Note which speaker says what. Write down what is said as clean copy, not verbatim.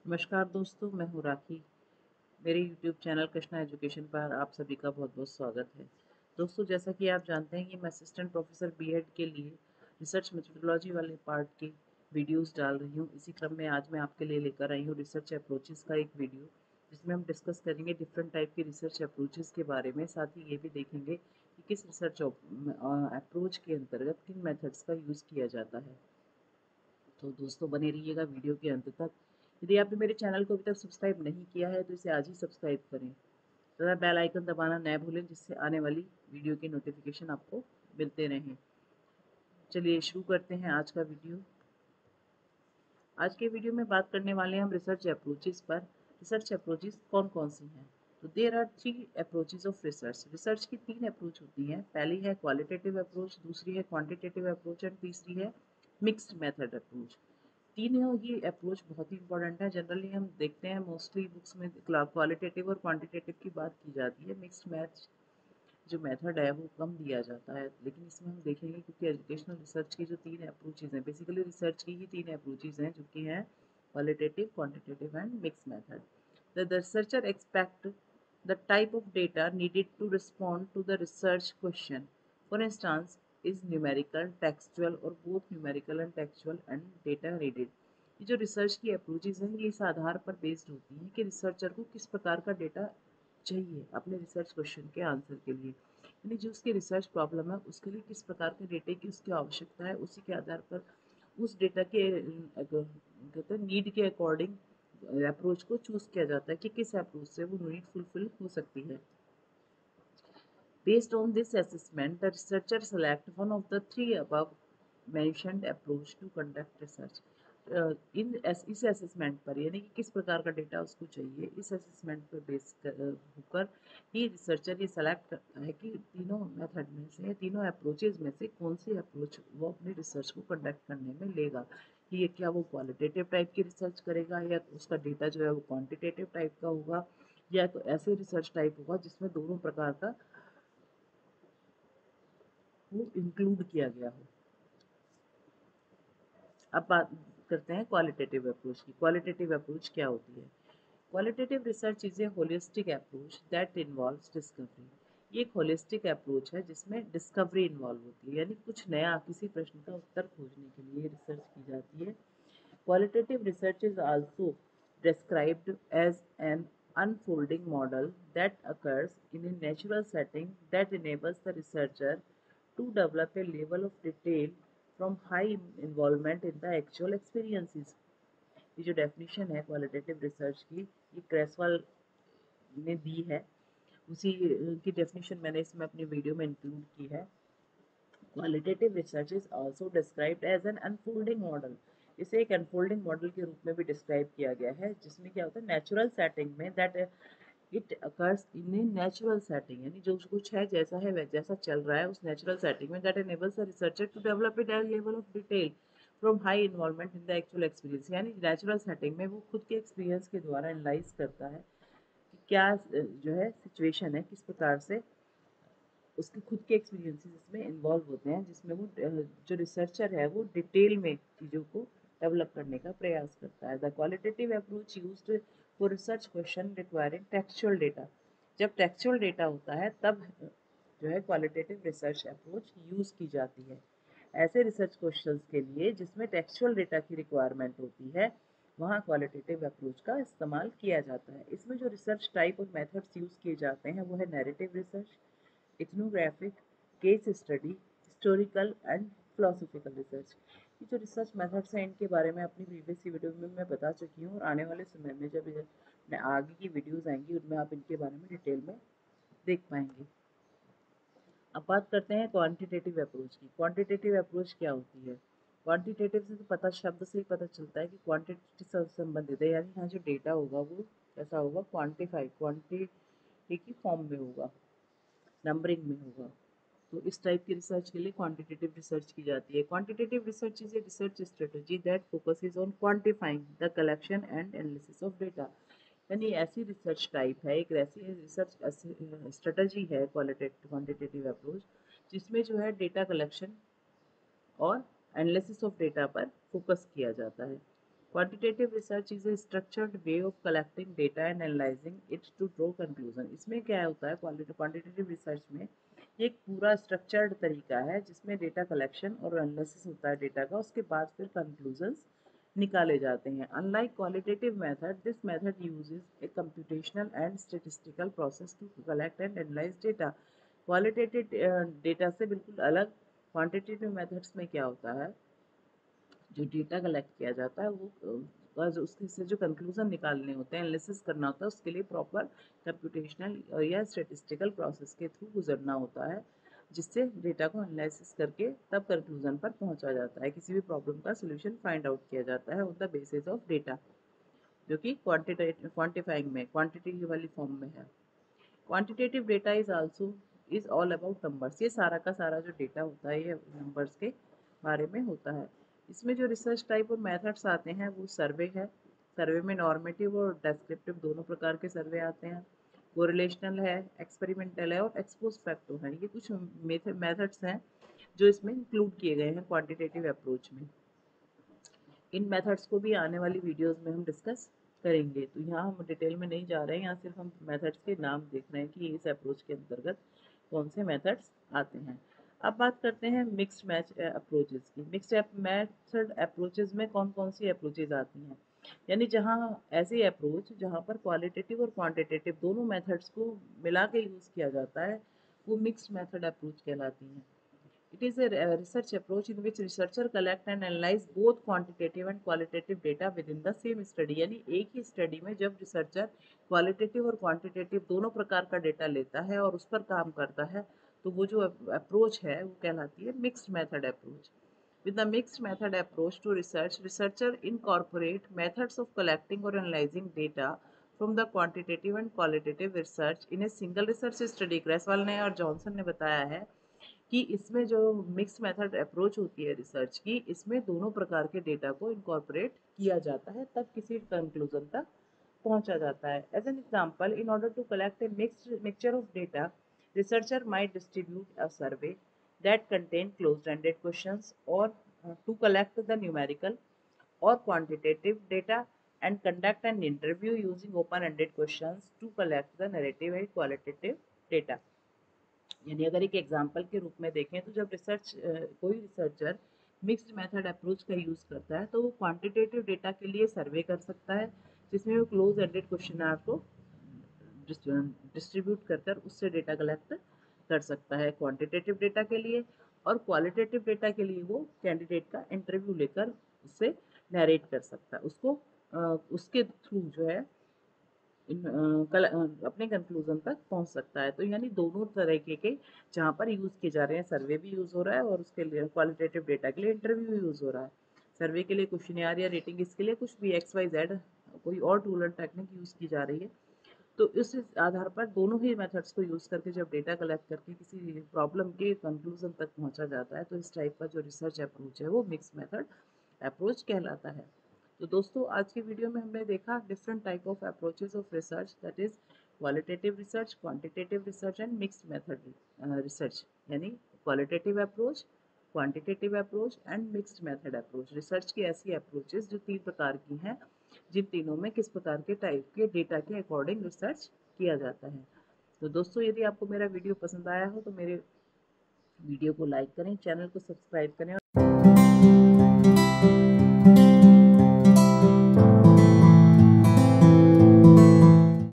Speaker 1: नमस्कार दोस्तों, मैं हूँ राखी। मेरे YouTube चैनल कृष्णा एजुकेशन पर आप सभी का बहुत बहुत स्वागत है। दोस्तों, जैसा कि आप जानते हैं कि मैं असिस्टेंट प्रोफेसर बीएड के लिए रिसर्च मेथोडोलॉजी वाले पार्ट के वीडियोस डाल रही हूँ। इसी क्रम में आज मैं आपके लिए लेकर आई हूँ रिसर्च अप्रोचेस का एक वीडियो, जिसमें हम डिस्कस करेंगे डिफरेंट टाइप के रिसर्च अप्रोचेस के बारे में। साथ ही ये भी देखेंगे कि किस रिसर्च अप्रोच के अंतर्गत किन मेथड्स का यूज़ किया जाता है। तो दोस्तों, बने रहिएगा वीडियो के अंत तक। यदि आपने मेरे चैनल को अभी तक सब्सक्राइब नहीं किया है तो इसे आज ही सब्सक्राइब करें तथा बेल आइकन दबाना न भूलें, जिससे आने वाली वीडियो की नोटिफिकेशन आपको मिलते रहें। चलिए शुरू करते हैं आज का वीडियो। आज के वीडियो में बात करने वाले हैं हम रिसर्च अप्रोचेस पर। रिसर्च अप्रोचेस कौन कौन सी हैं? तो there are 3 approaches of research. Research की 3 अप्रोच होती हैं। पहली है क्वालिटेटिव अप्रोच, दूसरी है क्वांटिटेटिव अप्रोच एंड तीसरी है मिक्स्ड मेथड अप्रोच। तीनों ही अप्रोच बहुत ही इंपॉर्टेंट है। जनरली हम देखते हैं मोस्टली बुक्स में क्वालिटेटिव और क्वांटिटेटिव की बात की जाती है। मिक्स्ड मैथ जो मेथड है वो कम दिया जाता है, लेकिन इसमें हम देखेंगे क्योंकि एजुकेशनल रिसर्च की जो 3 अप्रोचेज हैं, बेसिकली रिसर्च की ही 3 अप्रोचेज हैं, जो कि हैं qualitative, quantitative and mix method. The researcher expect the type of data needed to respond to the research question. For instance is numerical, textual और both numerical and textual and data needed. ये जो research की approaches हैं ये इस आधार पर based होती हैं कि रिसर्चर को किस प्रकार का डेटा चाहिए अपने रिसर्च क्वेश्चन के आंसर के लिए, यानी जो उसकी रिसर्च प्रॉब्लम है उसके लिए किस प्रकार के डेटे की उसकी आवश्यकता है। उसी के आधार पर उस डेटा के कहते हैं नीड के अकॉर्डिंग अप्रोच को चूज किया जाता है कि किस अप्रोच से वो नीड फुलफिल हो सकती है। Based on this assessment, the researcher select one of the 3 above mentioned approach to conduct research. इस असेसमेंट पर, यानी कि किस प्रकार का डेटा उसको चाहिए, इस असेसमेंट पर बेस होकर ही रिसर्चर ये सेलेक्ट करता है कि तीनों मेथड में से, तीनों अप्रोचेज में से कौन सी अप्रोच वो अपनी रिसर्च को कंडक्ट करने में लेगा। कि ये क्या वो क्वालिटेटिव टाइप की रिसर्च करेगा, या उसका डेटा जो है वो क्वांटिटेटिव टाइप का होगा, या तो ऐसे रिसर्च टाइप होगा जिसमें दोनों प्रकार का वो इंक्लूड किया गया हो। अब बात करते हैं क्वालिटेटिव अप्रोच की। क्वालिटेटिव अप्रोच क्या होती है? Qualitative research is A holistic approach that involves discovery. ये एक होलिस्टिक अप्रोच है जिसमें डिस्कवरी इन्वॉल्व होती है, यानी कुछ नया, किसी प्रश्न का उत्तर खोजने के लिए रिसर्च की जाती है। Qualitative research is also described as an unfolding model that occurs in a natural setting that enables the researcher to develop a level of detail from high involvement in the actual experiences. ये जो definition है qualitative research की, ये क्रेसवाल ने दी है। उसी की definition मैंने इसमें अपनी वीडियो में इंक्लूड की है। Qualitative research is also described as an unfolding model. इसे एक अनफोल्डिंग मॉडल के रूप में भी डिस्क्राइब किया गया है, जिसमें क्या होता है, नेचुरल सेटिंग में that it occurs in a natural setting, यानी जो कुछ है जैसा है वह जैसा चल रहा है उस नेचुरल सेटिंग में, that enables the researcher to develop it at level of detail from high involvement in the actual experience. यानी नेचुरल सेटिंग में वो खुद के एक्सपीरियंस के द्वारा एनालाइज करता है कि क्या जो है सिचुएशन है, किस प्रकार से उसके खुद के एक्सपीरियंसेस इसमें इन्वॉल्व होते हैं, जिसमें वो जो रिसर्चर है वो डिटेल में चीज़ों को डेवलप करने का प्रयास करता है। The qualitative approach used for research question requiring textual data. जब टेक्सचुअल डेटा होता है तब जो है क्वालिटेटिव रिसर्च अप्रोच यूज़ की जाती है। ऐसे रिसर्च क्वेश्चंस के लिए जिसमें टेक्सचुअल डेटा की रिक्वायरमेंट होती है, वहाँ क्वालिटेटिव अप्रोच का इस्तेमाल किया जाता है। इसमें जो रिसर्च टाइप और मेथड्स यूज़ किए जाते हैं वो है narrative research, ethnographic, case study, historical and philosophical research. ये जो रिसर्च मेथड्स हैं इनके बारे में अपनी प्रीवियस वीडियो में मैं बता चुकी हूँ, और आने वाले समय में जब आगे की वीडियोस आएंगी उनमें आप इनके बारे में डिटेल में देख पाएंगे। अब बात करते हैं क्वांटिटेटिव अप्रोच की। क्वांटिटेटिव अप्रोच क्या होती है? क्वांटिटेटिव से तो पता, शब्द से ही पता चलता है कि क्वांटिटी से संबंधित है, यानी यहाँ जो डेटा होगा वो कैसा होगा, क्वांटिफाई, क्वांटिटी की फॉर्म में होगा, नंबरिंग में होगा। तो इस टाइप की रिसर्च के लिए क्वांटिटेटिव रिसर्च की जाती है। Quantitative research is a research strategy that focuses on quantifying the collection and analysis of data. यानी ऐसी रिसर्च टाइप है, एक ऐसी रिसर्च स्ट्रेटजी है क्वांटिटेटिव अप्रोच, जिसमें जो है डेटा कलेक्शन और एनालिसिस ऑफ डेटा पर फोकस किया जाता है। Quantitative research is a structured way of collecting data and analysing it to draw conclusion. इसमें क्या होता है क्वांटिटेटिव रिसर्च में, ये एक पूरा स्ट्रक्चर्ड तरीका है जिसमें डेटा कलेक्शन और एनालिसिस होता है डेटा का, उसके बाद फिर कंक्लूजन्स निकाले जाते हैं। Unlike qualitative method, this method uses a computational and statistical process to collect and analyse data. Qualitative data से बिल्कुल अलग क्वांटिटेटिव मेथड्स में क्या होता है, जो डेटा कलेक्ट किया जाता है वो उसके से जो कंक्लूजन निकालने होते हैं, एनालिसिस करना होता है, उसके लिए प्रॉपर कंप्यूटेशनल या स्टैटिस्टिकल प्रोसेस के थ्रू गुजरना होता है, जिससे डेटा को एनालिसिस करके तब कंक्लूजन पर पहुंचा जाता है, किसी भी प्रॉब्लम का सोल्यूशन फाइंड आउट किया जाता है on the basis of data, जो कि क्वांटिफाइंग में क्वांटिटी वाली फॉर्म में है। Quantitative data is all about numbers. ये सारा का सारा जो डेटा होता है ये नंबर्स के बारे में होता है। इसमें जो रिसर्च टाइप और मेथड्स आते हैं वो सर्वे है। सर्वे में नॉर्मेटिव और डेस्क्रिप्टिव दोनों प्रकार के सर्वे आते हैं। कोरिलेशनल है, एक्सपेरिमेंटल है और एक्सपोज फैक्टो है। ये कुछ मेथड्स हैं जो इसमें इंक्लूड किए गए हैं क्वांटिटेटिव अप्रोच में। इन मेथड्स को भी आने वाली वीडियोस में हम डिस्कस करेंगे, तो यहाँ हम डिटेल में नहीं जा रहे हैं, यहाँ सिर्फ हम मेथड्स के नाम देख रहे हैं कि इस अप्रोच के अंतर्गत कौन से मेथड्स आते हैं। अब बात करते हैं मिक्स्ड मैच अप्रोचेस की। मिक्स्ड मेथड अप्रोचेस में कौन कौन सी अप्रोचेस आती हैं, यानी जहाँ ऐसी अप्रोच जहाँ पर क्वालिटेटिव और क्वांटिटेटिव दोनों मेथड्स को मिला के यूज़ किया जाता है, वो मिक्स्ड मेथड अप्रोच कहलाती हैं। It is a research approach in which researcher collect and analyze both quantitative and qualitative data within the same study। यानी एक ही स्टडी में जब रिसर्चर क्वालिटेटिव और क्वांटिटेटिव दोनों प्रकार का डेटा लेता है और उस पर काम करता है, तो वो जो अप्रोच है वो कहलाती है mixed method approach. With the mixed method approach to research, researcher incorporate methods of collecting or analyzing data from the quantitative and qualitative research in a single research study। ग्रेसवाल ने और जॉनसन ने बताया है कि इसमें जो मिक्स मेथड अप्रोच होती है रिसर्च की, इसमें दोनों प्रकार के डेटा को इनकॉर्पोरेट किया जाता है, तब किसी कंक्लूजन तक पहुंचा जाता है। As an example, in order to collect a mixture of data, researcher might distribute a survey that contain closed ended questions और to collect the numerical or quantitative data and conduct an interview using open-ended questions to collect the narrative and qualitative data। यानी अगर एक example के रूप में देखें तो जब कोई रिसर्चर मिक्स्ड मेथड अप्रोच का यूज़ करता है तो वो क्वांटिटेटिव डेटा के लिए सर्वे कर सकता है, जिसमें वो क्लोज एंडेड क्वेश्चन को डिस्ट्रीब्यूट कर कर उससे डेटा कलेक्ट कर सकता है क्वांटिटेटिव डेटा के लिए, और क्वालिटेटिव डेटा के लिए वो कैंडिडेट का इंटरव्यू लेकर उससे नरेट कर सकता है, उसको उसके थ्रू जो है अपने कंक्लूजन तक पहुंच सकता है। तो यानी दोनों तरह के जहाँ पर यूज़ किए जा रहे हैं, सर्वे भी यूज़ हो रहा है और उसके लिए क्वालिटेटिव डेटा के लिए इंटरव्यू भी यूज़ हो रहा है। सर्वे के लिए क्वेश्चनियर या रेटिंग, इसके लिए कुछ भी XYZ कोई और टूल एंड टेक्निक यूज़ की जा रही है। तो इस आधार पर दोनों ही मेथड्स को यूज़ करके जब डेटा कलेक्ट करके किसी प्रॉब्लम के कंक्लूजन तक पहुंचा जाता है, तो इस टाइप का जो रिसर्च अप्रोच है वो मिक्स मेथड अप्रोच कहलाता है। तो दोस्तों आज की वीडियो में हमने देखा different type of approaches of research, that is qualitative research, quantitative research and mixed method research. यानी qualitative approach, quantitative approach and mixed method approach. Research की ऐसी अप्रोचेस जो 3 प्रकार की हैं, जिन तीनों में किस प्रकार के टाइप के डेटा के अकॉर्डिंग रिसर्च किया जाता है। तो दोस्तों यदि आपको मेरा वीडियो पसंद आया हो तो मेरे वीडियो को लाइक करें, चैनल को सब्सक्राइब करें।